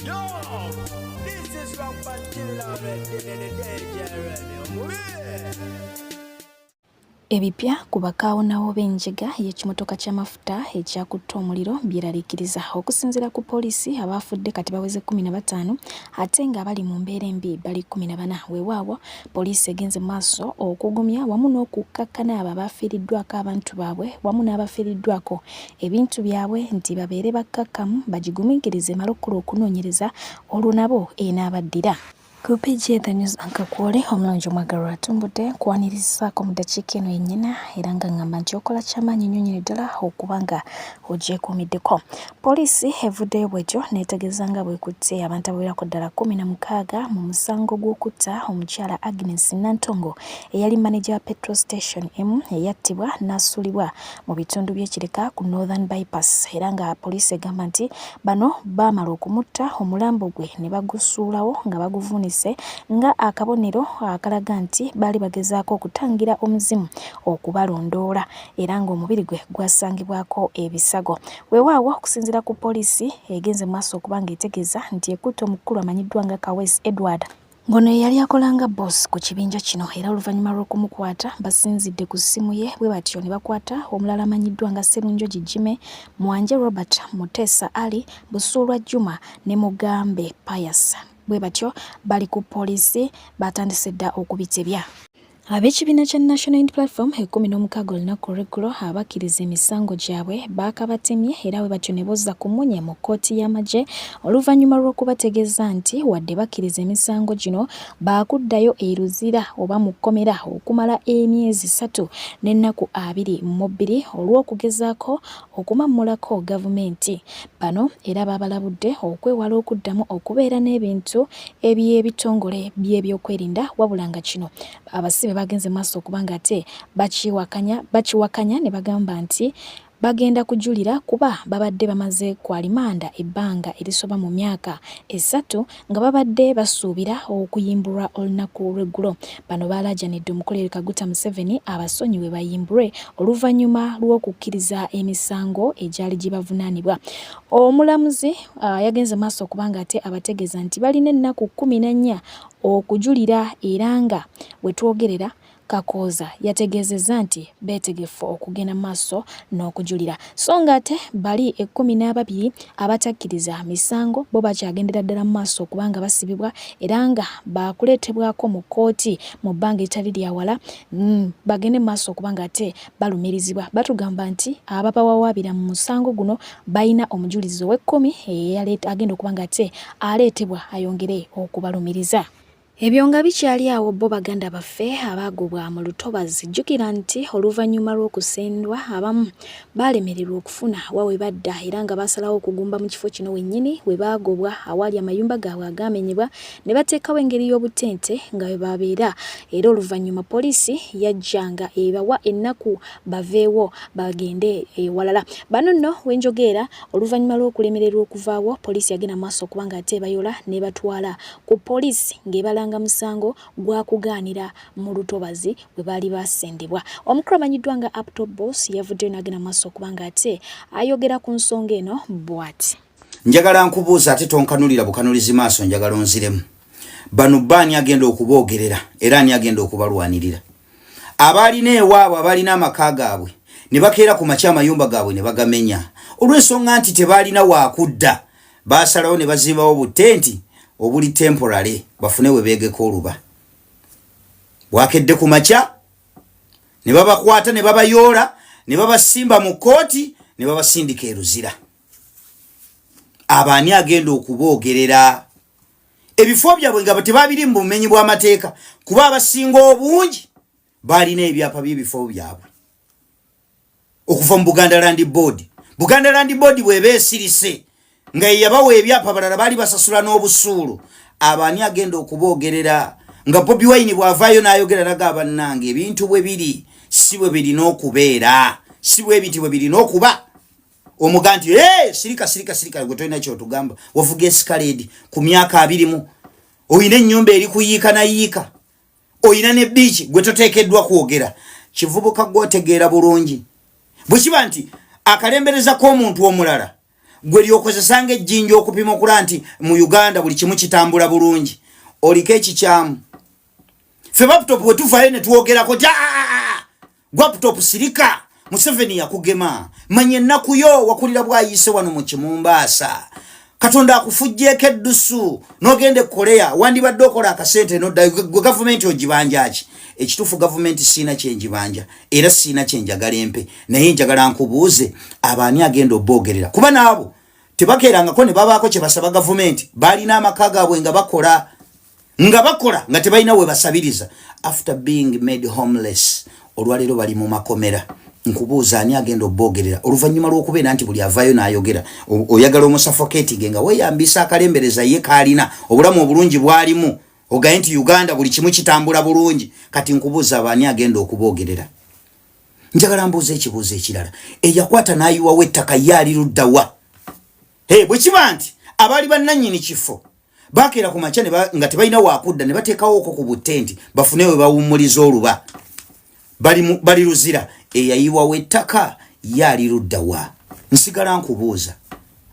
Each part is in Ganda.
Yo, this is from Pantilla in the danger. Ebipya kubakaawonawo b'enjega y'ekimotoka ky'amafuta ekyakutta omuliro byeraliikiriza okusinziira ku poliisi abaafudde kati baweze 15 ate nga bali mu mbeera embi bali 14. Weewaawo poliisi egenze maaso okugumya wamu n'okukkakkana abo abaafiiriddwako abantu baabwe wamu n'abafiiriddwako ebintu byabwe nti babeere bakkakkamu bagigumiikirize emale okukola okunoonyereza olwo nabo enaabaddira. Kupejje the news ankakwole omulonjo mwagalo atumbudde kwanirizaako mu dakiika eno yennyina era nga ngamba nti okola kyamaanyi nnyo nnyini ddala okubanga ogyekuumiddeko. Poliisi evuddeyo bw'etyo neetegeeza nga bwekutte abantu abawerako ddala 16 mu musango gw'okutta omukyala Agnes Nantongo eyali manager wa petrol station emu eyattibwa n'assulibwa mu bitundu by'Ekireka ku Northern Bypass era nga poliisi egamba nti bano baamala okumutta omulambo gwe ne bagusuulawo nga baguvunisa nga akabonero akalaga nti bali bagezaako okutangira omuzimu okubalondoola era ng'omubiri gwe gwasangibwako ebisago. Weewaawo okusinziira ku poliisi egenze maaso okubanga etegeeza nti ekutta omukulu amanyiddwa nga Kawesi Edward ngono yali akolanga boss ku kibinja kino era oluvannyuma lw'okumukwata basinzidde ku ssimu ye bwe batyo ne bakwata omulala amanyiddwa nga Sserunjogi Jime, Mwanje Robert, Mutesa Ali, Busuulwa Juma ne Mugambe Pius. Bwe batyo bali ku poliisi batandise dda okubitebya. Ab'ekibiina kya National Unity Platform 16 olunaku olw'eggulo abakkiriza emisango gyabwe baakabatemye era bwe batyo ne bozza ku munye mu kkooti y'amagye oluvannyuma lw'okubategeeza nti wadde bakkiriza emisango gino baakuddayo eruzira oba mu kkomera okumala emyezi 3 n'ennaku 22 olw'okugezaako okumammulako gavumenti. Bano era babalabudde okwewala okuddamu okubeera n'ebintu eby'ebitongole by'ebyokwerinda wabula nga kino abasibe bagenze maaso okubanga ate bakiwakanya ne bagamba nti bagenda kujulira kuba babadde bamaze kwalimanda ebbanga erisoba mu myaka 3 nga babadde basuubira okuyimbulwa olunaku lw'eggulo. Bano baalaajanidde omukulembeze Kaguta Museveni abasonyiwe bayimbulwe oluvannyuma lw'okukkiriza emisango egyali gibavunaanibwa. Omulamuzi yagenze maaso okubanga ate abategeeza nti balina ennaku 14 okujulira era nga bwe twogerera Kakooza yategeezezza nti beetegefu okugenda maaso n'okujulira. So nga ate bali 12 abatakkiriza misango bo bakyagendera ddala mu maaso okubanga basibibwa era nga baakuleetebwako mu kkooti mu bbanga etali lyawala bagende mu maaso okubanga ate balumirizibwa. Batugamba nti ababawawaabira mu musango guno balina omujulizi ow'e10 agenda okubanga ate aleetebwa ayongere okubalumiriza. Ebyo nga bikyali awo bo baganda baffe abaagobwa mu lutobazi. Jjukira nti oluvannyuma lw'okusendwa abamu baalemererwa okufuna wawe badda era nga basalawo okugumba mu kifo kino wennyini we baagobwa awali amayumba gaabwe agamenyebwa ne bateekawo engeri y'obutente nga we babeera era oluvannyuma poliisi yajjanga ebawa ennaku baveewo bagende ewalala. Bano nno wenjogeera oluvannyuma lw'okulemererwa okuvaawo poliisi yagenda maaso okubanga ate bayola ne batwala ku poliisi ng'ebalanga musango gwa kugaanira mu lutobazi bwe baali basendebwa. Omukulu amanyiddwa nga Apto Boss yavuddeyo n'agenda maaso okubanga ate ayogera ku nsonga eno bw'ati. Njagala nkubuuza ate tonkanulira bukanulizi maaso njagala onziremu. Bano bbaani agenda okuboogerera era ani agenda okubalwanirira? Abaalina ewaabwe abalina amaka gaabwe ne bakeera ku makya amayumba gaabwe ne bagamenya olw'ensonga nti tebaalina waakudda baasalawo ne bazimbawo butenti obuli temporary bafune we beegeko oluba. Bwakedde ku makya ne babakwata ne babayoola ne babasimba mu kkooti ne babasindika eruzira. Abaani agenda okuboogerera? Ebifo byabwe nga tebabiri mu bumenyi bw'amateeka kuba abasinga obungi baalina ebyapa by'ebifo byabwe okuva mu Buganda Land Board. Buganda Land Board bwe beesirise nga yabawa ebyapa balala baali basasula n'obusuulu. Abaani agenda okuboogerera nga Bobi Wine bw'avaayo n'ayogera naga bannange ebintu bwe biri si bwe birina okubeera, si bwe ebintu bwe birina okuba. Omuganti sirika gwe tolina kyotugamba wavuga escalade ku myaka 20 oyina ennyumba eri kuyiika na yiika oyina ne beach gwe toteekeddwa kwogera. Kivubuka gwotegeera bulungi bwe kiba nti akalembereza k'omuntu omulala gwe lyokozesanga ejjinja okupima okula nti mu Uganda buli kimu kitambula bulungi oliko ekikyamu ffe laptop bwe tuvaayo ne tuwogerako laptop sirika Museveni yakugema manye ennaku yo wakulira bwayise wano mu Kimumbaasa Katonda akufujjeeko eddusu n'ogende Korea wandibadde okola akasente nodda gavumenti ogibanja ki ekituufu gavumenti siina kyenjibanja era siina kyenjagala empe naye njagala nkubuuze abaani agenda obboogerera kuba naabo tebakeerangako ne babaako kye basaba gavumenti baalina amaka gaabwe nga bakola nga tebalina we basabiriza after being made homeless olwaleero bali mu makomera nkubuuza ani agenda obboogerera oluvannyuma lw'okubeera nti buli avaayo n'ayogera oyagala omusafoketi nga weeyambisa akalembereza ye kaalina obulamu obulungi bwalimu ogaye nti Uganda buli kimu kitambula bulungi kati nkubuuza abaani agenda okuboogerera njagala mbuuza ekibuuzo ekirala eyakwata n'ayiwawo ettaka yaali luddawa bwe kiba nti abaali bannannyini kifo bakeera ku makya nga tebalina waakudda ne bateekawo okwo ku buttenti bafune we bawummuliza oluba bali luzira eyayiwawo ettaka yaali luddawa nsigala nkubuuza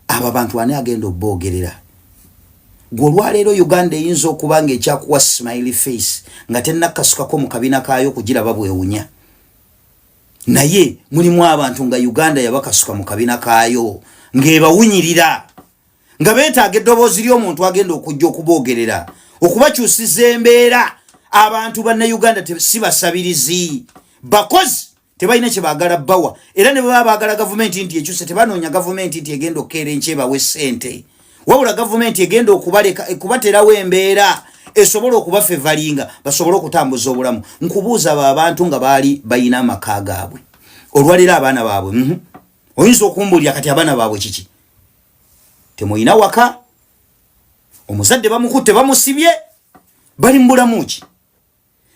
abo abantu ani agenda obboogerera gwe olwaleero Uganda eyinza okuba nga ekyakuwa smiley face nga tennakasukako mu kabina kaayo kugiraba bwewunya naye mulimu abantu nga Uganda yabakasuka mu kabina kaayo ng'ebawunyirira nga beetaaga eddoboozi ly'omuntu agenda okujja okuboogerera okubakyusiza embeera abantu banna Uganda si basabirizi bakozi tebalina kye baagala bbawa era ne baba baagala gavumenti nti ekyuse tebanoonya gavumenti nti egenda okkeera enkyebawe ssente wabula gavumenti egenda okubaterawo embeera esobola okubafevalinga basobole okutambuza obulamu nkubuuza abo abantu nga baali bayina amaka gaabwe olwaleero abaana baabwe oyinza okumbulira kati abaana baabwe kiki temuyina waka omuzadde bamukutte bamusibye bali mu bulamu ki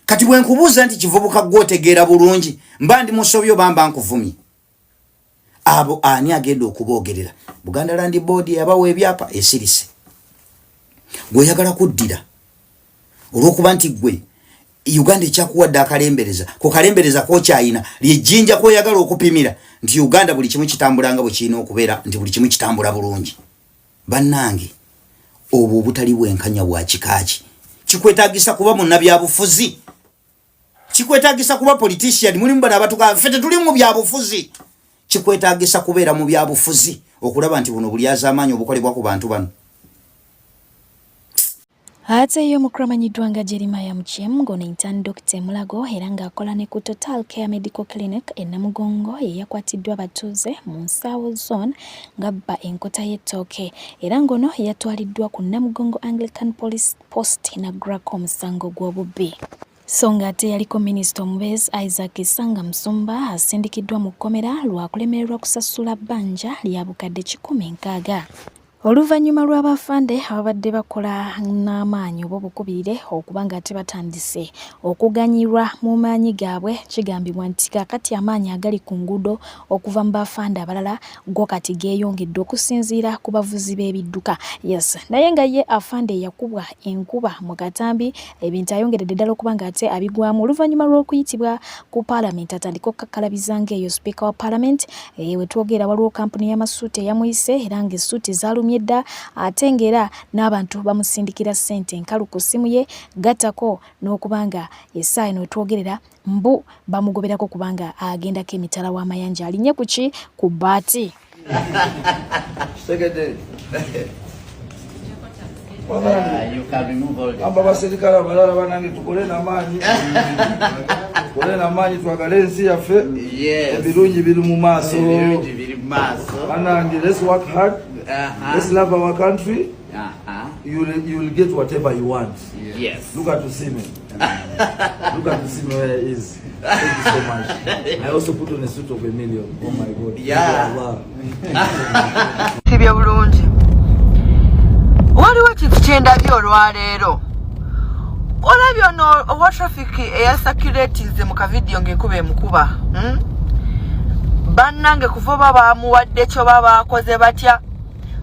kati bwe nkubuuza nti kivubuka gwotegeera bulungi mba ndi musobyo bamba nkuvumye abo ani agenda okuboogerera Buganda Land Board yabawa ebyapa esirise gwe yagala kuddira olw'okuba nti gwe Uganda ekyakuwadde akalembereza ko kalembereza ko kyayina lyejjinja ko yagala okupimira nti Uganda buli kimu kitambulanga bwe kirina okubeera nti buli kimu kitambula bulungi bannange obwo obutali bwenkanya bwa kikaaki kikwetaagisa kuba munnabyabufuzi kikwetaagisa kuba politician mulimu bano abatuka fete tuli mu byabufuzi kikwetaagisa kubeera mu byabufuzi okulaba nti buno buli az'amaanyi obukolebwa ku bantu bano ate yo mukramanyiddwa nga Jeremiah Muchiem ngono intern Dr. Mulago era ng'akola ne ku Total Care Medical Clinic e Namugongo yakwatiddwa abatuuze mu Nsaawo Zone ng'abba enkota y'ettooke era ngono yatwaliddwa ku Namugongo Anglican Police Post n'aggwako omusango gw'obubbi. So ng'ate yaliko Minisita omubeezi Isaac Isanga Musumba asindikiddwa mu kkomera lwa kulemererwa kusasula bbanja lya bukadde 160. Oluvannyuma lw'abafande ababadde bakola n'amaanyi oba obukubirire okuba nga tebatandise okuganyirwa mu maanyi gaabwe kigambibwa nti kakati amaanyi agali ku nguudo okuva mu bafande abalala go kati geeyongedde okusinziira ku bavuzi b'ebidduka. Yes, naye nga ye afande yakubwa enkuba mu katambi ebintu ayongeredde ddala okuba nga ate abigwamu oluvannyuma lw'okuyitibwa ku Parliament atandika okukakkalabiza ng'eyo Speaker wa Parliament we twogera waliwo kampuni y'amasuuti eyamuyise era ng'essuuti zaalumye dda ate ng'era n'abantu bamusindikira ssente nkalu ku ssimu ye gattako n'okubanga essaawa eno wetwogerera mbu bamugoberako kubanga agendako emitala w'amayanja alinye ku ki ku bbaati. amba baserikale abalala banange tukole n'amaanyi twagale ensi yaffe ebirungi biri mu maaso banange. Let's work hard. Let's love our country. You will get whatever you want. Yes. Look at Usime. Look at Usime where he is. Thank you so much. I also put on a suit of $1 million. Oh my God. Yeah. Tibya bulungi. Waliwo kintu kyendabye olwaleero. Olabye ono owa traffic eyasakiratinze mu kavidiyo ng'enkuba emukuba. Bannange kuva bamuwadde kyo babakoze batya.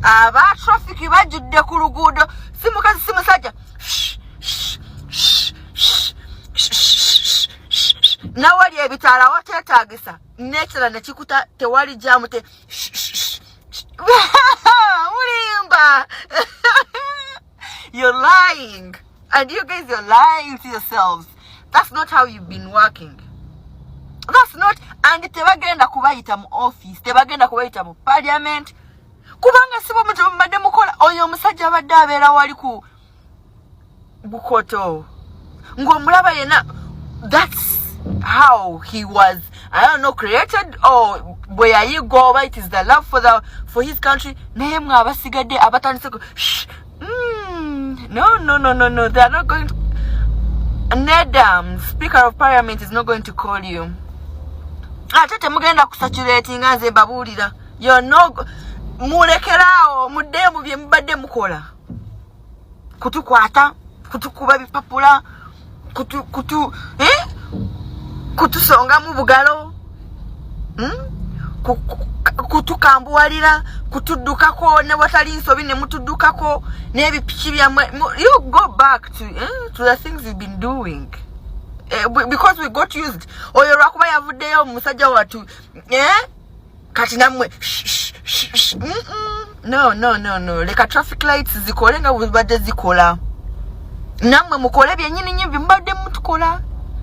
Aba traffic bajudde ku luguudo si mukazi si musajja nawali ebitaala wateetaagisa nekira nekikuta tewali jamu te Mulimba. You're lying. And you guys, you're lying to yourselves. That's not how you've been working. That's not. And tebagenda kubayita mu office, tebagenda kubayita mu parliament. Kubanga sibo mudde mukola oyo omusajja abadde abeera wali ku Bukoto. Ng'omulaba yena. That's how he was, I don't know, created, or where you go, it is the love for his country. Name abasigadde abatandise shh. No. They are not going to. Nedam, Speaker of Parliament, is not going to call you. Ate mugenda kusaturating as a babulira. You're no mulekerao mudemu bye mbadde mukola. Kutukwata, kutukuba bipapula, kutusonga mu bugalo, kutukambuwalira, kutuddukako ne watali nsobi ne mutuddukako n'ebipiki byammwe. You go back to the things you've been doing. Because we got used. Oyo lwakuba yavuddeyo musajja watu kati nammwe no. Leka traffic lights zikole nga bwebadde zikola. Nammwe mukole byennyini mbadde mutukola.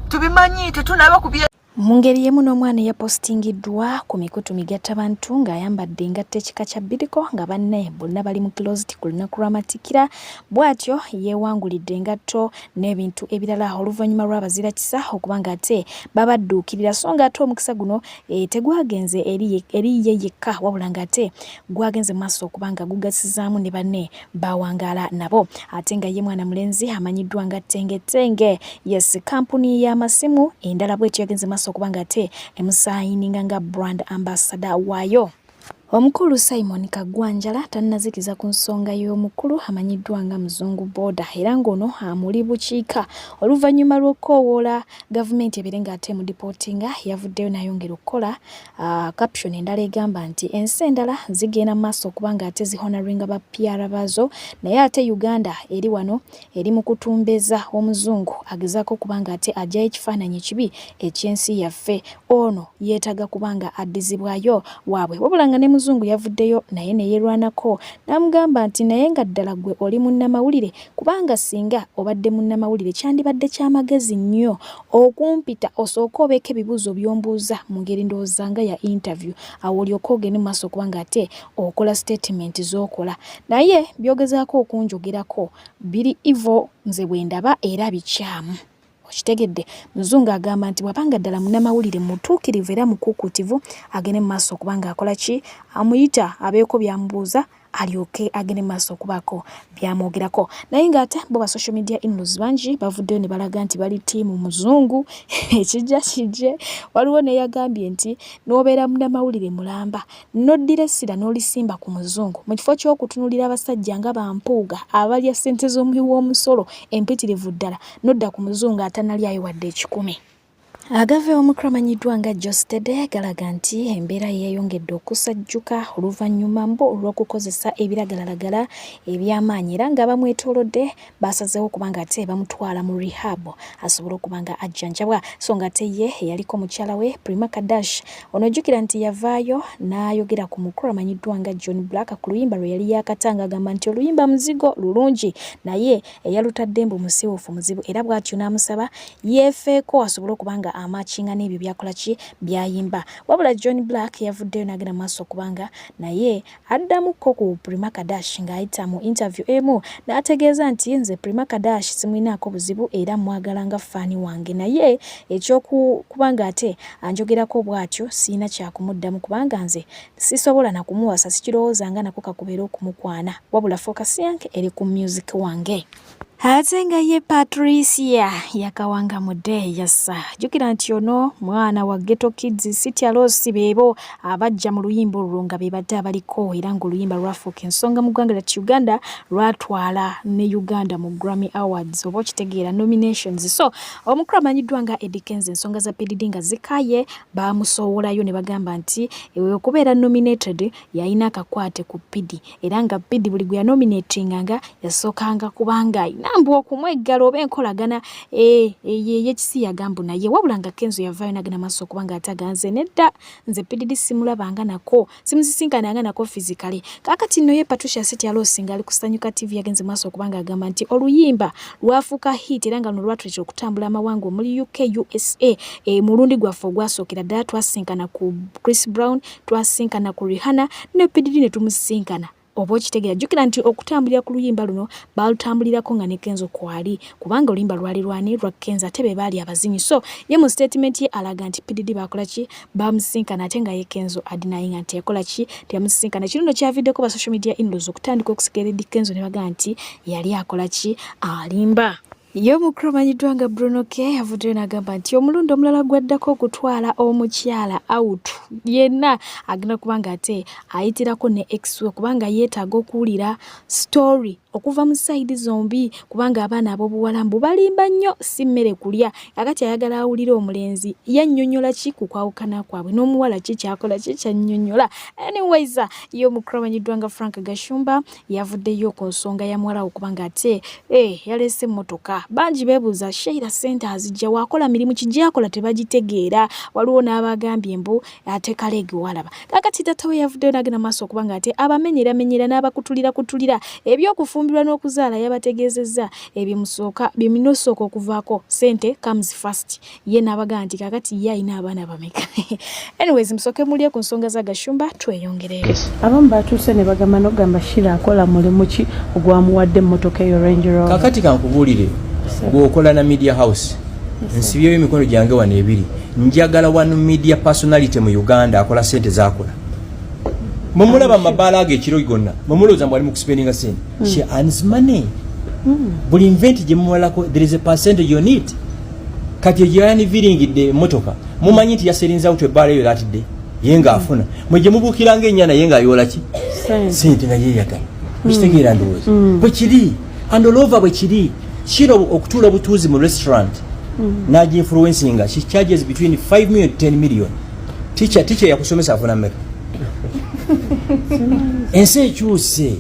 Tubimanyi tetunaba kubye. Mu ngeri y'emu n'omwana yapostingiddwa ku mikutu migattabantu ng'ayambadde engatta ekika kya biriko nga banne bonna bali mu closet ku lunaku lw'Amatikkira. Bw'atyo yeewangulidde engatto n'ebintu ebirala oluvannyuma lw'abazirakisa okuba ng'ate babadduukirira, so ng'ate omukisa guno tegwagenze eri ye yekka wabula ng'ate gwagenze mu maaso okuba nga gugasizaamu ne banne bawangaala nabo. Ate nga ye mwana mulenzi amanyiddwa nga Tengetenge, yes, kampuni y'amasimu endala bw'etyo yagenze maaso okubanga ate emusayininga nga brand ambassador waayo. Omukulu Simon Kagwanjala tannazikiza ku nsonga y'omukulu amanyiddwa nga Muzungu Boda era ng'ono amuli bukiika oluvannyuma lw'okukoowoola gavumenti ebeere ng'ate mu dipotinga yavuddeyo n'ayongera okukola caption endala egamba nti ensi endala zigenda mu maaso okuba ng'ate zihonoringa ba PR baazo, naye ate Uganda eri wano eri mu kutumbeza omuzungu agezaako okuba ng'ate ajjayo ekifaananyi kibi eky'ensi yaffe. Ono yeetaaga kuba nga addizibwayo waabwe, wabula nga ne Muzungu yavuddeyo naye ne yeerwanako n'amugamba nti naye nga ddala gwe oli munnamawulire, kubanga singa obadde munnamawulire kyandibadde ky'amagezi nnyo okumpita osooka obeeko ebibuuzo by'ombuuza mu ngeri ndowooza nga ya interview, awo olyoka ogende mu maaso okuba ng'ate okola statement z'okola. Naye byogezaako okunjogerako biri ivo nze bwe ndaba era bikyamu. Okitegedde? Muzungu agamba nti bw'abanga ddala munnamawulire mutuukirivu era mukuukutivu agende mu maaso okuba ng'akola ki, amuyita abeeko by'amubuuza alyoke agende mu maaso okubaako byamwogerako. Naye ng'ate bo ba social media in-laws bangi bavuddeyo ne balaga nti bali ttiimu Muzungu. Ekijja kijje, waliwo neyagambye nti n'obeera munnamawulire mulamba n'oddira essira n'olisimba ku Muzungu mu kifo ky'okutunulira abasajja nga bampuuga abalya ssente z'omuwi w'omusolo empitirivu ddala, n'odda ku Muzungu atanalyayo wadde ekikumi. Agave omukulu amanyiddwa nga Jostede galaga nti embeera yeeyongedde okusajjuka oluvannyuma mbo olw'okukozesa ebiragalalagala eby'amaanyi era nga bamwetoolodde basazeewo okuba nga ate bamutwala mu rehab asobole okuba nga ajjanjabwa. So nga ate ye eyaliko mukyala we Prima Kadash, onojjukira nti yavaayo n'ayogera ku mukulu amanyiddwa nga John Black ku luyimba lwe yali yakatanga agamba nti oluyimba muzigo lulungi naye eyalutadde mbu musiiwuufu muzibu, era bw'atyo n'amusaba yeefeeko asobole okuba nga amachinga n'ebyo byakola ki byayimba. Wabula John Black yavuddeyo n'agenda maaso kubanga naye addamuko ku Prima Kadash ng'ayita mu interview emu n'ategeeza nti nze Prima Kadash simwinaako buzibu era mwagala nga faani wange, naye ekyokubanga ate anjogerako bw'atyo siina kyakumuddamu kubanga nze sisobola na kumuwasa, sikirowoozanga nako kakubeera okumukwana, wabula focus yange eri ku music wange. Ate nga ye Patricia yakawangamudde yassa. Jjukira nti ono mwana wa Ghetto Kids City Alosi beebo abajja mu luyimba olwo nga be badde abaliko era ng'oluyimba lwafuuka ensonga mu ggwanga lyattu Uganda, lwatwala ne Uganda mu Grammy Awards oba okitegeera nominations. So omukulu amanyiddwa nga Eddie Kenzo ensonga za PDD nga zikaye baamusoowolayo ne bagamba nti ewe okubeera nominated yalina akakwate ku PDD era nga PDD buli gwe yanominatinganga yasookanga kubanga nambu okumweggala oba enkolagana yekisi yagambu naye wabula nga Kenzo yavaayo nagenda maaso kubanga ataganze nedda nze PDD simulabanga nako simusisinkananga nako physically kakati nno ye Patricia Seti alosinga ali kusanyuka TV yagenze maaso kubanga agamba nti oluyimba lwafuuka hit era nga nolwatulekera okutambula amawanga muri UK USA mulundi gwaffe ogwasookera ddala twasinkana ku Chris Brown twasinkana ku Rihanna ne PDD ne tumusinkana oba okitegeera jjukira nti okutambulira ku luyimba luno balutambulirako nga ne Kenzo kwali kubanga oluyimba lwali lwani lwa Kenzo ate be baali abazinyi so ye mu statement ye alaga nti PDD bakola ki bamusinkana ate nga ye Kenzo adinayinga nti yakola ki teyamusinkana kiruno kya video ko ba social media inlozo okutandika okusigera di Kenzo ne baga nti yali akola ki alimba yo mukromanyiddwa nga Bruno K yavuddeyo n'agamba nti omulundi omulala gwaddako okutwala omukyala out yenna agenda kubanga ate ayitirako ne ex we kubanga yeetaaga okuwulira story okuva mu side zombi kubanga abaana ab'obuwalambu balimba nnyo si mmere kulya akati ayagala awulire omulenzi yannyonnyola ki ku kwawukana kwabwe n'omuwala ki kyakola ki kyannyonnyola anyways yo mukromanyiddwa nga Frank Gashumba yavuddeyo ku nsonga ya muwala okubanga ate yalese emmotoka bangi beebuuza Sheila Center azijja wakola mirimu kijjakola tebagitegeera waliwo n'abagambye mbu ate kaleege walaba kakati tatawe yavuddeyo n'agenda maaso okubanga ate abamenyeramenyera n'abakutulira ebyokufumbirwa n'okuzaala yabategeezezza ebimusooka okuvaako sente comes first ye n'abagaa nti kakati ye ayina abaana bameka anyways musooke mulye ku nsonga za Gashumba tweyongereyo abamu batuuse ne bagamba n'ogamba Sheila akola mulimu ki ogwamuwadde emmotoka eyo Range Rover kakati kankubuulire bw'okola na media house nsibyeyo emikono gyange wano ebiri njagala one media personality mu Uganda akola sente zakola mumulaba mabaala age ekiro gonna mumulooza mbwali mu kuspendinga sente she earns money buli invent gye mumulako there is a percentage on it kati egyani viringidde motoka mumanyi nti yaserinza out ebaala eyo latidde yenga afuna mweje mubukiranga ennyana yenga ayola ki sente naye yagala mukitegeera ndowooza bwe kiri and all over bwe kiri Shiro okutuula obutuuzi mu restaurant naji influencinga she charges between 5 million to 10 million teacher yakusomesa afuna mmeka ensi ekyuse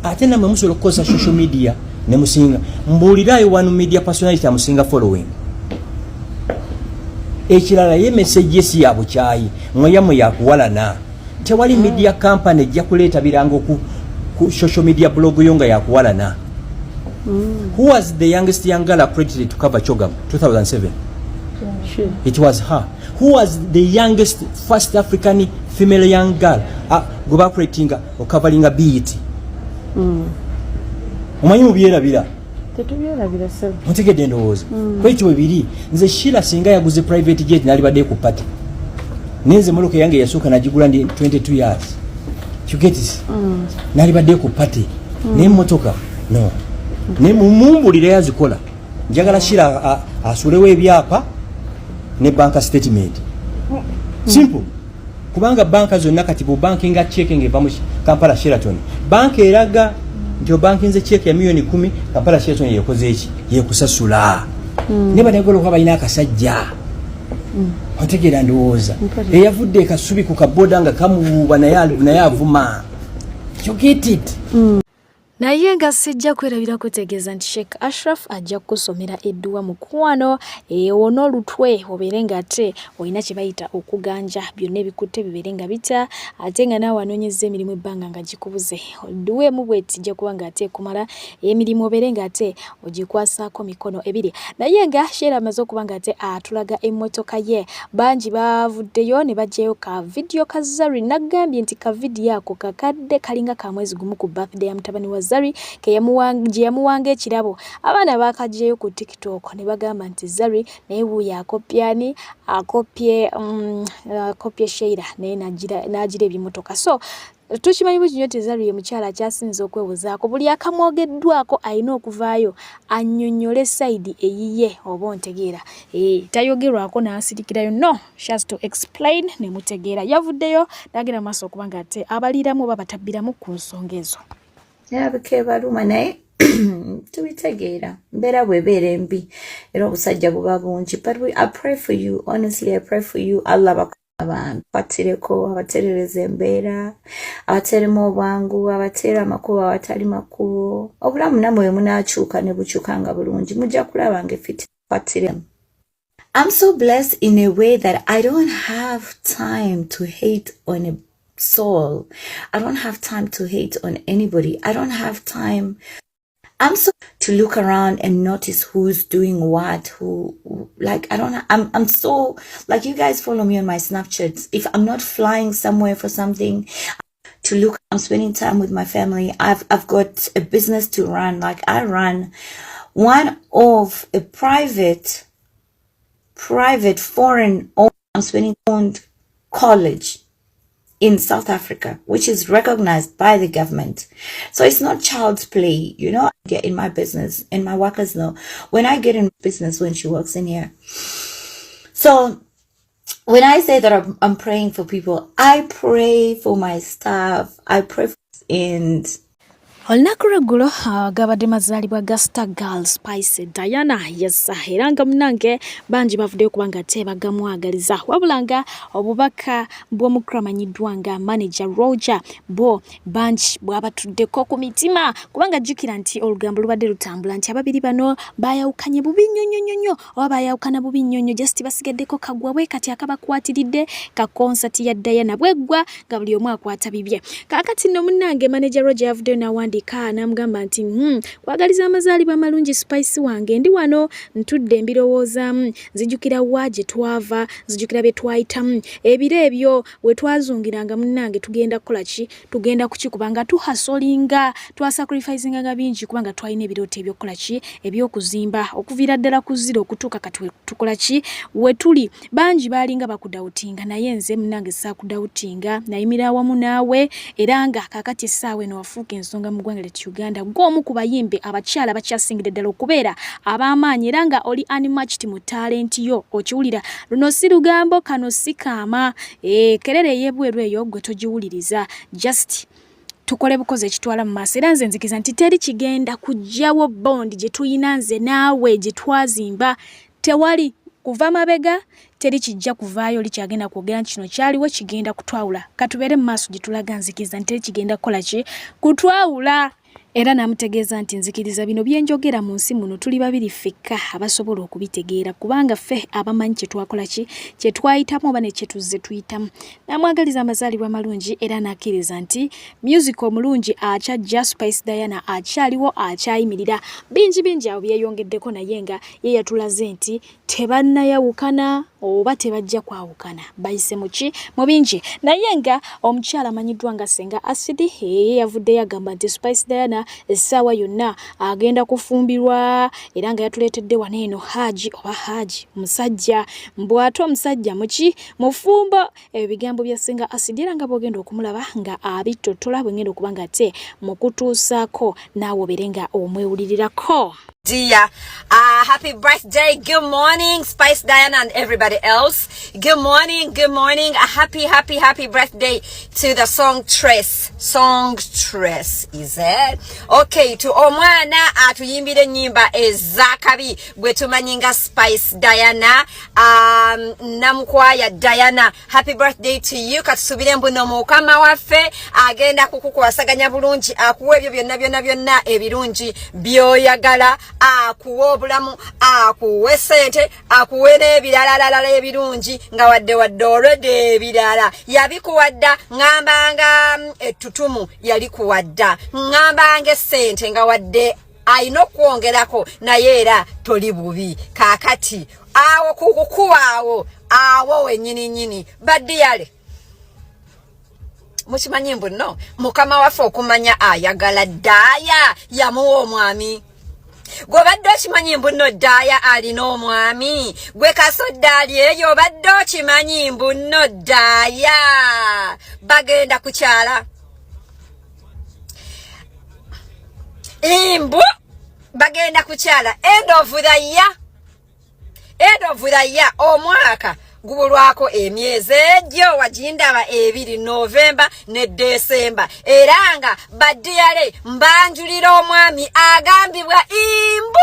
ate namwe musobola okukozesa social media ne musinga mbuulirayo one media personality amusinga following ekirala ye message yesi ya bukyayi mweyamu yakuwalana tewali media company ejja kuleeta birango ku social media blog yonga yakuwalana Who was the youngest young girl accredited to cover Chogam 2007? Sure. It was her. Who was the youngest first African female young girl go accrediting or covering a BET? Omanyi mubyerabira tetubyerabira sir mutegedde ndowooza kwekyo bibiri nze Sheila singa yaguze private jet nali badde ku party nenze muluka yange yasooka nagigula ndi 22 years you get it nali badde ku party ne motoka no ne mumumbulire yazikola njagala Sheila asulewo ebyapa ne bank statement simple kubanga banka zonna kati bu banking checking eva mu Kampala Sheraton bank eraga ndio banki nze check ya milioni 10 Kampala Sheraton yekoze eki yekusasula ne banegolo kwa balina akasajja otegera ndowooza eyavudde kasubi ku kaboda nga kamububa naye avuma you get it naye nga sijja kwerabira kutegeeza nti Sheikh Ashraf ajja kusomera edduwa mukwano ono olutwe obeere nga ate olina kye bayita okuganja byonna ebikutte bibeere nga bita ate nga naawe anoonyeza emirimu ebbanga nga gikubuze edduwa emu bweti ejja kuba nga ate ekumala emirimu obeere nga ate ogikwasaako mikono ebiri naye nga Sheila amaze okuba nga ate atulaga emmotoka ye bangi bavuddeyo ne bajjayo ka vidiyo ka Zari nagambye nti ka vidiyo ako kakadde kalinga ka mwezi gumu ku birthday ya mutabani wa Zari ke yamuwanga ekirabo abaana bakajjeyo ku TikTok ne bagamba nti Zari naye buya akopye Sheila naye nagira ebimotoka so tukimanyi buki nnyo Zari ye mukyala akyasinza okwebuzaako buli akamwogeddwako alina okuvaayo annyonnyole side eyiye oba ontegeera tayogerwako n'asirikirayo no she has to explain ne mutegeera yavuddeyo n'agenda maaso okubanga ate abaliiramu oba batabbiramu ku nsonga ezo baluma naye tubitegeera mbeera bwebeera embi era obusajja buba bungi but I pray for you honestly I pray for you Allah abatireko abaterereza embeera abateremu obwangu abatera amakubo abatali makubo obulamu namwe munakyuka ne bukyuka nga bulungi mujja kulaba nga effiti patiremu. I'm so blessed in a way that I don't have time to hate on a soul. I don't have time to hate on anybody. I don't have time. I'm so to look around and notice who's doing what, I'm so, like, you guys follow me on my Snapchat. If I'm not flying somewhere for something, to look, I'm spending time with my family. I've got a business to run. Like, I run one of a private foreign owned college in South Africa, which is recognized by the government. So it's not child's play, you know. I get in my business, and my workers know when I get in business when she works in here. So when I say that I'm praying for people, I pray for my staff, I pray for, and olunaku lweggulo gabadde mazaalibwa ga Star Girl Spice Diana yassa era nga munnange bangi bavuddeyo kubanga ate bagamwagaliza wabula nga obubaka bw'omukulu amanyiddwa nga manager Roger bo bangi bwabatuddeko ku mitima kubanga jjukira nti olugambo lubadde lutambula nti ababiri bano bayawukanye bubi nnyo oba bayawukana bubi nnyo just basigaddeko kagwa bwe kati akabakwatiridde ka concert ya Diana bweggwa nga buli omu akwata bibye kaakati nno munnange manager Roger yavuddeyo n'awandika namugamba nti kwagaliza amazaalibwa amalungi Spice wange ndi wano ntudde mbirowoozamu nzijukira wa gye twava nzijukira bye twayitamu ebiro ebyo we twazungiranga munnange tugenda kukola ki tugenda kukikubanga tuhasolinga twasacrificinga nga bingi kubanga twalina ebirooto ebyokukola ki ebyokuzimba okuviira ddala ku zero okutuuka kati tukola ki we tuli bangi baalinga bakudawutinga naye nze munnange saakudawutinga nayimira awamu naawe era nga kaakati essaawa eno wafuuka ensonga mu ggwanga ly'e Uganda gw'omu ku bayimbi abakyala bakyasingidde ddala okubeera ab'amaanyi era nga oli unmatched mu talenti yo okiwulira luno si lugambo kano si kaama kerere ey'ebweru eyo gwe togiwuliriza just tukole bukoze ekitwala mu maaso era nze nzikiza nti teri kigenda kujjawo bond gye tuyina nze naawe gye twazimba tewali kuva mabega teri kijja kuvaayo likyagenda kwogera nti kino kyaliwo kigenda kutwawula katubeere mu maaso gye tulaga nzikiza nti teri kigenda kukola ki kutwawula era namutegeeza nti nzikiriza bino byenjogera mu nsi muno tuli babiri ffekka abasobola okubitegeera kubanga ffe abamanyi kye twakola ki kye twayitamu oba ne kye tuzze tuyitamu namwagaliza amazaalibwa malungi era nakkiriza nti music omulungi akyajja Spice Diana akyaliwo akyayimirira bingi abo byeyongeddeko naye nga ye yatulaze nti tebannayawukana oba tebajja kwawukana bayise muki mu bingi naye nga omukyala amanyiddwa nga Senga Acid ye yavuddeyo agamba nti Spice Diana essaawa yonna agenda kufumbirwa era nga yatuleetedde wano eno Haji musajja mbwate omusajja muki mufumbo ebigambo bya Senga Acid era nga bwogenda okumulaba nga abitotola bwengenda okuba nga te mu kutuusaako naawe obeere nga omwewulirirako. Dear, happy birthday, good morning, Spice Diana and everybody else. Good morning, a happy birthday to the songstress, is it? Okay, to omwana atuyimbire nyimba ezakabi gwe tumanyinga Spice Diana, namukwaya Diana, happy birthday to you, katusubire mbuno mukama waffe, agenda kukukwasaganya bulungi, akuwe ebyo byonna ebirungi byoyagala, akuwe obulamu, akuwe sente, akuwe n'ebirala ebirungi nga wadde already ebirala yabikuwadda ngambanga ettutumu yali kuwadda ngambanga sente nga wadde ayina okwongerako naye era toli bubi kaakati awo kukukuwaawo awo wennyini baddiyale mukimanyi mbu no mukama waffe okumanya ayagala ddaaya yamuwa omwami gwe badde okimanyi mbu nno ddaaya alina omwami gwe kasoddaali eyo badde okimanyi mbu nno ddaaya bagenda kukyala imbu bagenda kukyala end of the year omwaka gubulwako emyezi egyo wagindaba 2 November ne December era nga baddiyale mbanjulira omwami agambibwa imbu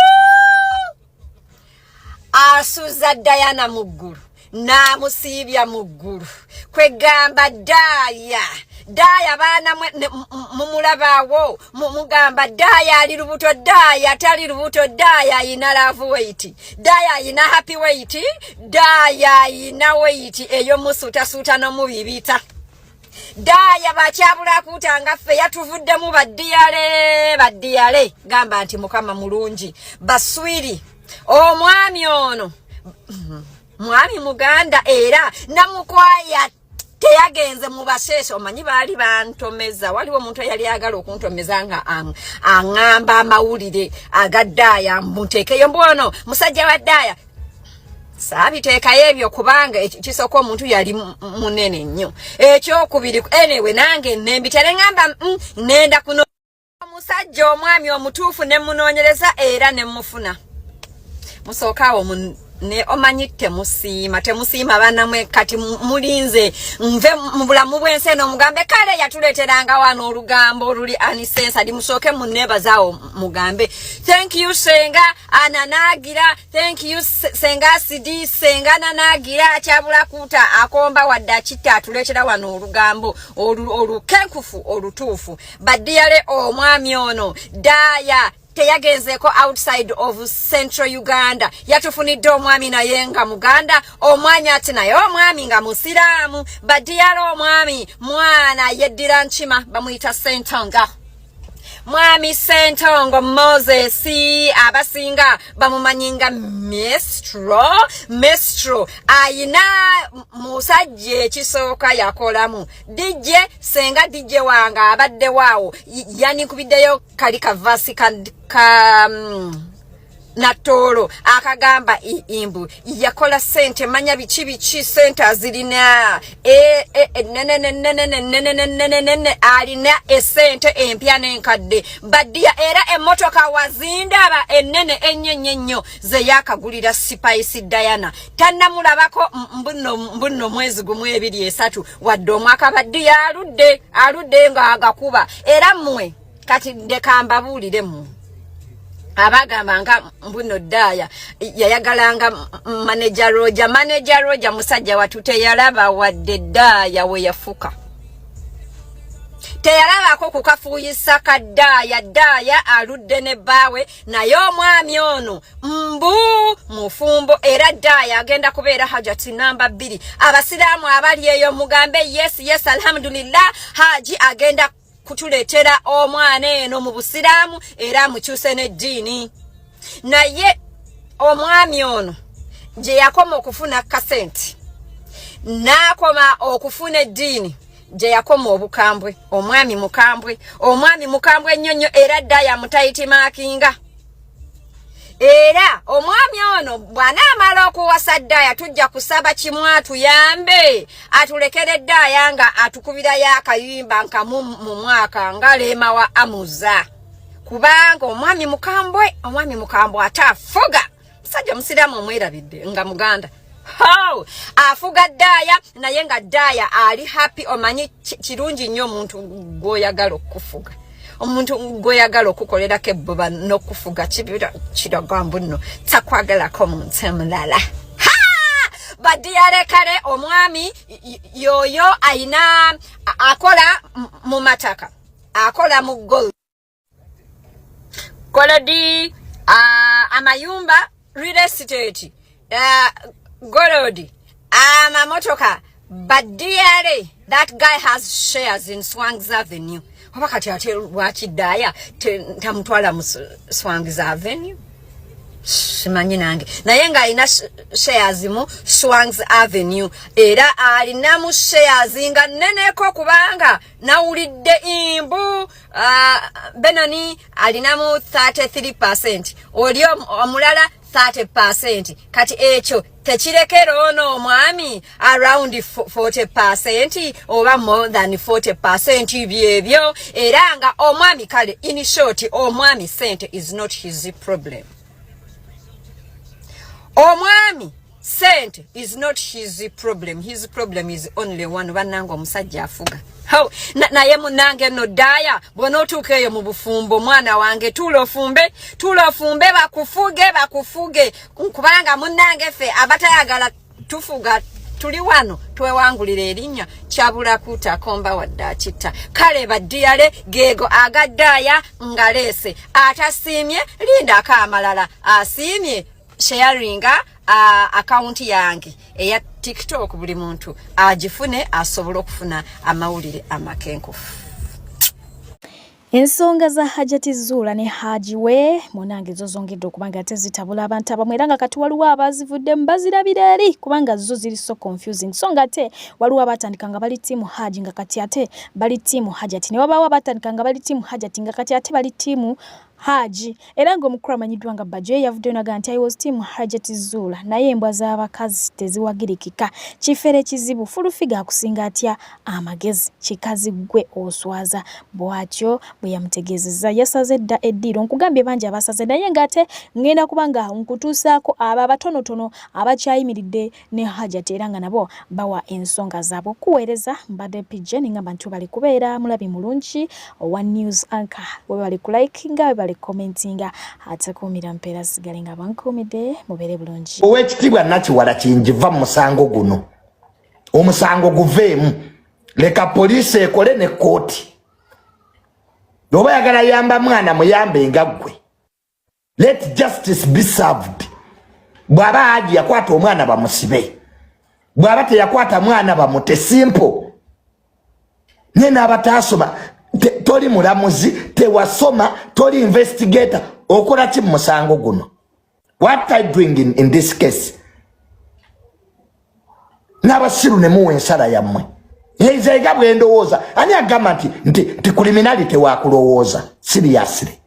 asuza Diana muggulu na musibya muggulu kwegamba daya bana mumulabawo mugamba daya ali lubuto daya tali lubuto daya ina love weight daya ina happy weight daya ina weight eyo musuta no mubibita daya bakyabula kutanga ffe yatuvudde mu badiyale gamba nti mukama mulungi baswiri omwami ono mwami muganda era namukwaya teyagenze mu basese omanyi bali bantomeza waliwo omuntu yali agala okuntomeza nga angamba amawulire agadaya mutekeyo mbono musajja wa daya sabiteekayo ebyo kubanga kisoko omuntu yali munene nnyo ekyokubiri anyway nange nembitere ngamba nenda kuno omusajja omwami omutuufu ne munoonyereza era ne mufuna musookawo ne omanyite temusiima banamwe kati mulinze nve mu bulamu bw'ensi eno mugambe kale yatuleeteranga wano olugambo oluli anisensa musooke munneebazaawo mugambe thank you senga ananagira thank you senga sidi senga nanagira akyabula kuta akomba wadde akitta atuleetera wano olugambo olukenkufu olutuufu badiyale omwami ono daya teyagenzeko outside of Central Uganda yatufunidde omwami naye nga muganda omwanya ati naye omwami nga musiraamu badiyalo omwami mwana yeddira nkima bamuyita Sentonga mwami Sentongo Moses abasinga bamumanyinga Mestro ayina musajja ekisooka yakolamu DJ senga DJ wanga abadde waawo yani kubiddeyo kali kavasi ka natolo akagamba imbu yakola sente manya bichi sente azirina alina esente empya n'enkadde badia era emotoka wazindaba ennene ennyo ze yakagulira Spice Diana tannamulabako mbuno mwezi gumu 2-3 wadde omwaka badia aludde nga agakuba era mmwe kati ndekamba buliremu abagamba nga mbuno daya yayagalanga manager Roja musajja watute yalaba wadde daya we yafuka teyalabako kukafuuyisa daya aludde ne bawe naye omwami ono mbu mufumbo era daya agenda kubeera Hajati namba 2 abasiraamu abali eyo mugambe yes alhamdulillah haji agenda kutuletera omwana eno mu busiraamu era mukyuse n'eddiini naye omwami ono gye yakoma okufuna kasenti n'akoma okufuna eddiini gye yakoma obukambwe omwami mukambwe nnyonnyo era daya mutayiti maakinga era omwami ono bw'anaamala okuwasa daya tujja kusaba kimu atuyambe atulekere daya nga atukubirayo akayimba nkamu mu mwaka nga Leema wa Amuza kubanga omwami mukambwe ataafuga musajja musiraamu omwerabidde nga muganda afuga daya naye nga daya ali happy omanyi kirungi nnyo omuntu gw'oyagala okufuga omuntu gw'oyagala okukolerako ebbuba n'okufuga kiragambo nno takwagalako muntu omulala badiyale kale omwami yoyo ayina akola mu mataka akola mu gold kolodi amayumba real estate gold amamotoka badiyale that guy has shares in Swangs Avenue wakati ate lwaki daya tamutwala mu Swangs Avenue simanyi nange naye nga alina shares mu Swangs Avenue era alina mu shares nga nneneko kubanga nawulidde imbu Benoni alina mu 33% oli omulala 30% kati ekyo tekirekera ono omwami around 40% oba more than 40% byebyo era nga omwami kale in short omwami sente is not his problem omwami sente is not his problem is only one banango omusajja afuga naye munange no daya bw'onootuuka eyo mu bufumbo mwana wange tulofumbe bakufuge kubanga munange ffe abatayagala tufuga tuli wano twewangulira erinnya kyabula kutakomba wadda kita kale badiyale gego agadaya ngalese atasiimye linda akamalala asiimye sharinga account yange eya TikTok buli muntu agifune asobola okufuna amawulire amakenkufu. Ensonga za Hajati Zuula ne Haji we munange zo zongedde okubanga tezitabula abantu abamwe era nga kati waliwo abazivudde mbazirabira eri kubanga zo ziri so confusing. So nga te waliwo abatandika nga bali timu Haji nga kati ate bali timu Hajati ne wabawo abatandika nga bali timu Hajati nga kati ate bali timu Haji. Era ngo mukuru amanyiddwa nga Baje yavudde naga nti I was team Hajati Zuula naye embwa z'abakazi teziwagirikika kifere kizibu fulufiga akusinga atya amagezi kikazi gwe oswaza bwatyo bwe yamutegezeza yasaze dda eddiro nkugambye banje abasaze naye ngate ngenda kubanga nkutuusaako aba batonotono abakyayimiridde ne Hajati era nga nabo bawa ensonga zaabo kuweereza mbadde pigeon ngamba nti bali kubeera mulabi mulungi One News Anchor we bali kulikinga bali commentinga atakumira mpera sigale nga bankomide mubere bulungi Owekitibwa Nakiwala kinjiva musango guno omusango guveemu leka police ekole ne kooti noba yagala yamba mwana muyambe ngagwe let justice be served bwaba Haji yakwata omwana bamusibe bwaba teyakwata mwana bamute simple nena abatasoma toli mulamuzi tewasoma toli investigator okola ki musango guno what are you doing in this case nabasiru ne muwe ensala yammwe yezega bwendowooza ani agamba nti criminality wakulowooza seriously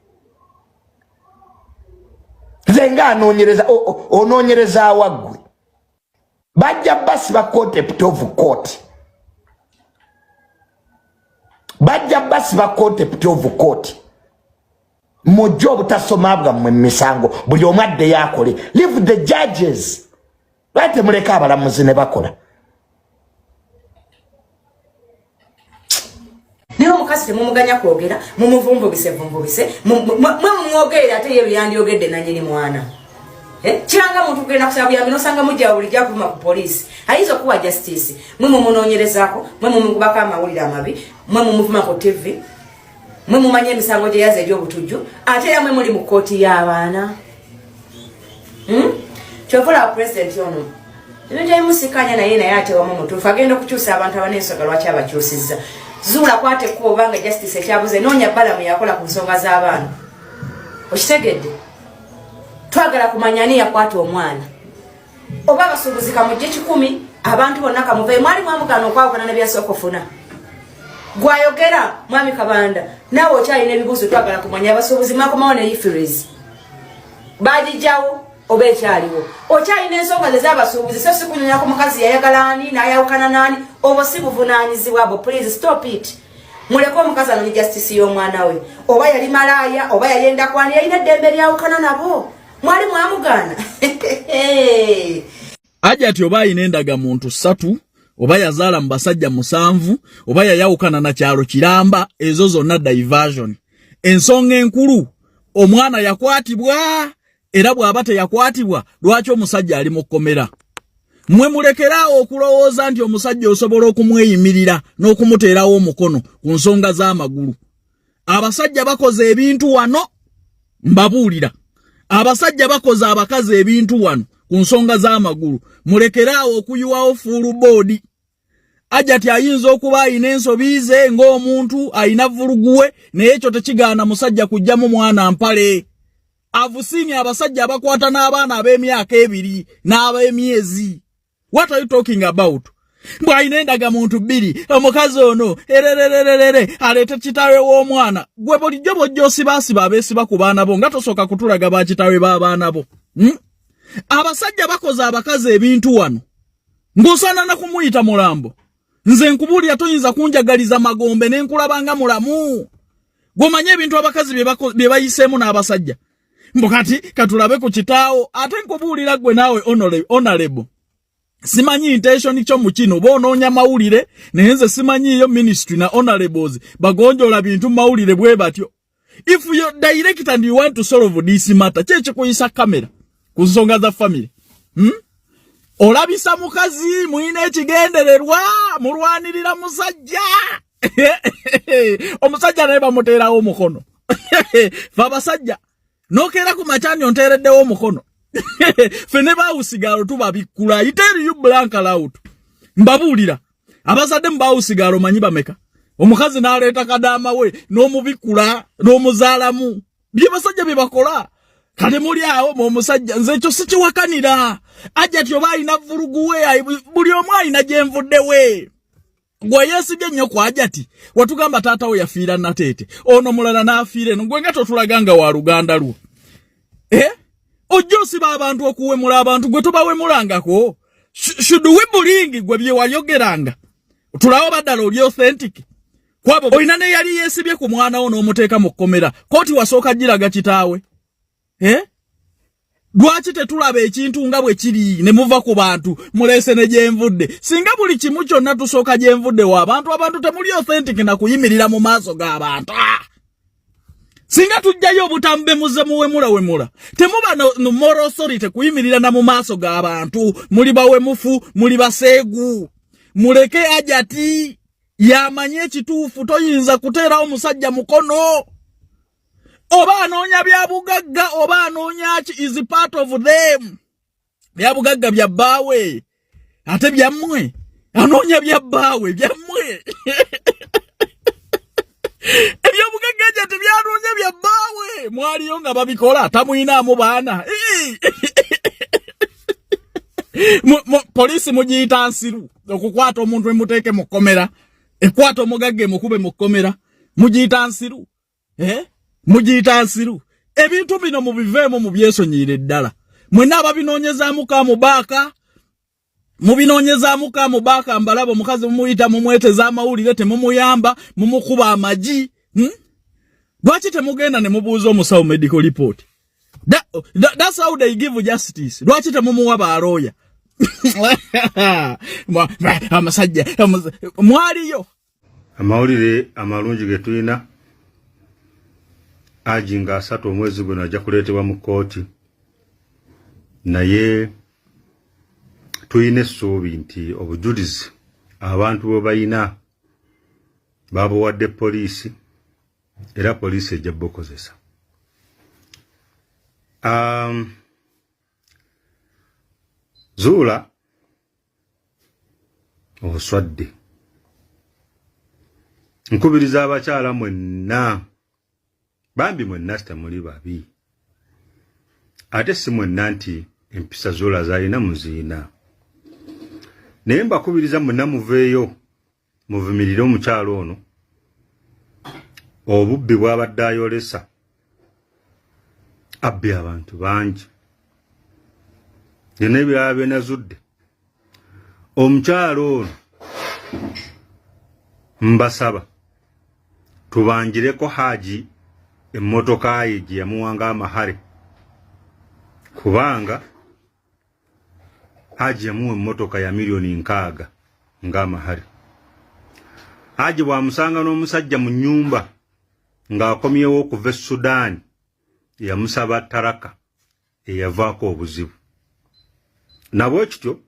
zenga anoonyereza onoonyereza awagwe bajja basi ba contempt of court bajja basi ba contempt of court mojo butasomabwa mu misango buli omwadde yakole leave the judges bate muleka abalamuzi ne bakola niho mukasi temumuganya kwogera mumuvumbubise mwogera ate yewe yandyogedde nanyini mwana kiranga muntu kugenda kusaba buyambi nosanga mujja buli jakuma ku police ayizo kuwa justice mwe munoonyerezaako mwe mumugubako amawulire amabi mwe mumuvuma ku TV mwe mumanye emisango gye yaze egy'obutujju ate yamwe muli mu kooti y'abaana kyokola president ono ebintu ebimusikanya naye atewamu mutuufu agenda okukyusa abantu abanensoga lwaki abakyusizza Zuula kwate ko obanga justice ekyabuze noonya balamu yakola ku nsonga z'abaana okitegedde twagala kumanya ani yakwata omwana oba basuubuzi kamujje 10 abantu bonna kamuve mwali mwamugana okwawukana nebyasooka ofuna gwayogera mwami Kabanda nawe okyalina ebibuuzo twagala kumanya abasuubuzi makomawo ne ifirizi bagijawo oba ekyaliwo okyalina ensonga z'abasuubuzi so sikunyonyako mukazi yayagala ani n'ayawukana n'ani obo si buvunaanyizibwa abo please stop it muleke omukazi anonye justice y'omwana we oba yali malaaya oba yayenda kwani yalina eddembe lyawukana nabo mwali mwamugana Hajati oba ayina endagamuntu 3 oba yazaala mu basajja 7 oba yayawukana na kyalo kiramba ezo zonna diversion ensonga enkulu omwana yakwatibwa era bw'aba teyakwatibwa lwaki omusajja ali mu kkomera mwe mulekeraawo okulowooza nti omusajja osobola okumweyimirira n'okumuteerawo omukono ku nsonga z'amagulu abasajja bakoze ebintu wano mbabuulira abasajja bakoze abakazi ebintu wano ku nsonga z'amagulu mulekeraawo okuyiwawo full body Hajati ayinza okuba ayina ensobiize ng'omuntu ayina vuluguwe naye ekyo tekigaana musajja kujjamu mwana mpale avusini abasajja abakwata n'abaana ab'emyaka 2 n'ab'emyezi what are you talking about mbwayina endagamuntu 2 omukazi ono ererererere aleeta kitawe w'omwana gwe bulijjo bojja osibaasiba abeesiba ku baana bo nga tosooka kutulaga bakitawe b'abaana bo abasajja bakoze abakazi ebintu wano ng'osaana na kumuyita mulambo nze nkubuulira toyinza kunjagaliza magombe n'enkulabanga mulamu gomanye ebintu abakazi bye bayiseemu n'abasajja mbokati katulabe ku kitaawo ate nkubuulira gwe naawe honorable simanyi intention kyo mu kino boonoonya mawulire naye nze simanyiiyo ministry na honorables bagonjola bintu mawulire bwe batyo if you direct and you want to solve this matter kyekikuyisa kamera ku nsonga za family olabisa mukazi muine ekigendererwa mulwanirira musajja omusajja naye bamuterawo omukono fa basajja nokera ku machani ontereddewo omukono fene bawusigalo tubabikula iteri you blank out mbabulira abazadde mbawusigalo manyi bameka omukazi naleta kadama we n'omubikula n'omuzaalamu bye basajja bye bakola kale muri awo mu musajja nze kyo sikiwakanira Hajati oba ina vurugu we buli omwa ina jenvudde we gwe yesibye nnyo kwa Hajati watugamba taata we yafiira natete ono mulala nafiire no gwe ngato tulaganga wa Luganda luo ojo siba abantu okuwemula abantu gwe tobawe mulangako should we bullying gwe bye wayogeranga tulawo badala oli authentic kwabo oyina ne yali yesibye ku mwana ono omuteeka mu kkomera koti wasooka giraga kitaawe lwaki tetulaba ekintu nga bwe kiri ne muva ku bantu mulese ne gyenvudde singa buli kimu kyonna tusooka gyenvudde wa abantu temuli authentic na kuyimirira mu maaso g'abantu singa tujjayo obutambe muze muwemula temuba no moral authority kuyimirira na mu maaso g'abantu muli bawemufu muli baseegu muleke Hajati yamanye ekituufu toyinza kuteera omusajja mukono oba anoonya bya bugagga oba anoonya is part of them bya bugagga bya bbaawe ate byammwe anoonya bya bbaawe byammwe ebyo bugagga Hajati byanoonya bya bbaawe mwaliyo nga babikola tamuyinaamu baana polisi mugiyita nsiru okukwata omuntu emuteeke mu kkomera ekwata omugagga mukube mu kkomera mugiyita nsiru mugiyita nsiru ebintu bino mubiveemu mu byesonyiire ddala mwenna ababinoonyezaamu ka mubaaka mbalaba omukazi mumuyita mumweteza amawulire temumuyamba mumukuba amagi lwaki temugenda ne mubuuza omusawo medical report that's how they give justice lwaki temumuwa baalooya amasajja mwaliyo amawulire amalungi ge tulina ajinga 3 omwezi guno ajja kuleetebwa mu kooti naye tuyina essuubi nti obujulizi abantu bo bayina babuwadde poliisi era poliisi ejja bukozesa Zuula oswadde nkubiriza abakyala mwenna bambi mwenna sitamuli babi ate si mwenna nti empisa Zuula zalina muziina naye mbakubiriza mwenna muveeyo muvumirire omukyalo ono obubbi bw'abadde ayolesa abbye abantu bangi yena ebirala byenazudde omukyalo ono mbasaba tubanjireko Haji emmotoka ye gye yamuwanga amahare kubanga Haji yamuwa emmotoka ya $6,000,000 ng'amahare Haji bw'amusanga n'omusajja mu nnyumba ng'akomyewo okuva e Sudan yamusaba taraka eyavaako obuzibu nabwe kityo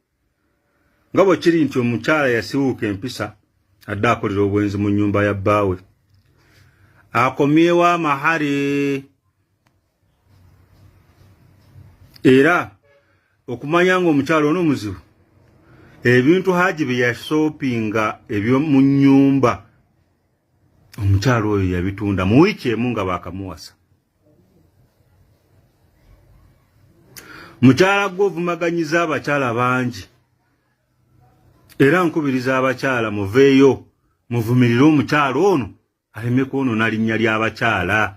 nga bwe kiri nti omukyala yasiwuuka empisa adde akolera obwenzi mu nnyumba ya bbaawe akomyewo amahare era okumanya nga omukyala ono muzibu ebintu Haji bye yasoopinga eby'omu nnyumba omukyala oyo yabitunda mu wiiki emu nga baakamuwasa mukyala gwe ovumaganyiza abakyala bangi era nkubiriza abakyala muveeyo muvumirire omukyala ono aleme kwonoona linnya ly'abakyala